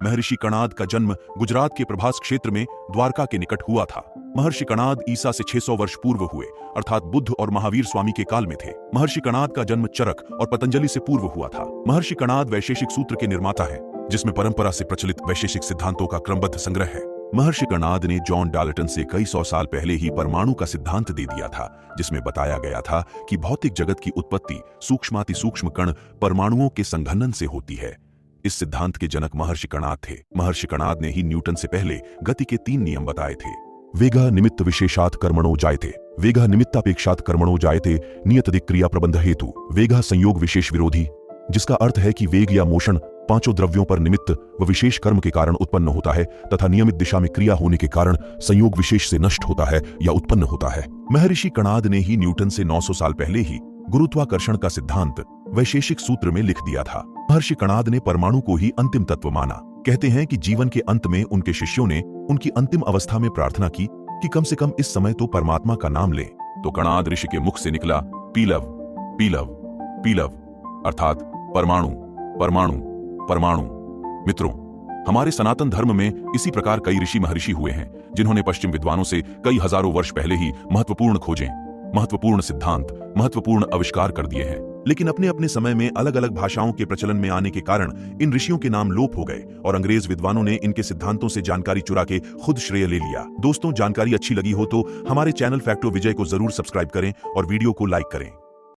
महर्षि कणाद का जन्म गुजरात के प्रभास क्षेत्र में द्वारका के निकट हुआ था। महर्षि कणाद ईसा से 600 वर्ष पूर्व हुए, अर्थात बुद्ध और महावीर स्वामी के काल में थे। महर्षि कणाद का जन्म चरक और पतंजलि से पूर्व हुआ था। महर्षि कणाद वैशेषिक सूत्र के निर्माता हैं, जिसमें परंपरा से प्रचलित वैशेषिक सिद्धांतों का क्रमबद्ध संग्रह है। महर्षि कणाद ने जॉन डाल्टन से कई सौ साल पहले ही परमाणु का सिद्धांत दे दिया था, जिसमें बताया गया था कि भौतिक जगत की उत्पत्ति सूक्ष्माति सूक्ष्म कण परमाणुओं के संघनन से होती है। इस सिद्धांत के जनक महर्षि कणाद थे। महर्षि कणाद ने ही न्यूटन से पहले गति के 3 नियम बताए थे। वेगः निमित्त विशेषात् कर्मणो जायते, वेगः निमित्तापेक्षात् कर्मणो जायते, नियतदिक् क्रिया प्रबंध हेतु, वेगः संयोग विशेष विरोधी, जिसका अर्थ है कि वेग या मोशन 5 द्रव्यों पर निमित्त व विशेष कर्म के कारण उत्पन्न होता है तथा नियमित दिशा में क्रिया होने के कारण संयोग विशेष से नष्ट होता है या उत्पन्न होता है। महर्षि कणाद ने ही न्यूटन से 900 साल पहले ही गुरुत्वाकर्षण का सिद्धांत वैशेषिक सूत्र में लिख दिया था। महर्षि कणाद ने परमाणु को ही अंतिम तत्व माना। कहते हैं कि जीवन के अंत में उनके शिष्यों ने उनकी अंतिम अवस्था में प्रार्थना की कि कम से कम इस समय तो परमात्मा का नाम लें। तो कणाद ऋषि के मुख से निकला पीलव पीलव पीलव, अर्थात परमाणु परमाणु परमाणु। मित्रों, हमारे सनातन धर्म में इसी प्रकार कई ऋषि महर्षि हुए हैं, जिन्होंने पश्चिम विद्वानों से कई हजारों वर्ष पहले ही महत्वपूर्ण खोजें, महत्वपूर्ण सिद्धांत, महत्वपूर्ण आविष्कार कर दिए हैं। लेकिन अपने अपने समय में अलग अलग भाषाओं के प्रचलन में आने के कारण इन ऋषियों के नाम लोप हो गए और अंग्रेज विद्वानों ने इनके सिद्धांतों से जानकारी चुरा के खुद श्रेय ले लिया। दोस्तों, जानकारी अच्छी लगी हो तो हमारे चैनल फैक्टो विजय को जरूर सब्सक्राइब करें और वीडियो को लाइक करें।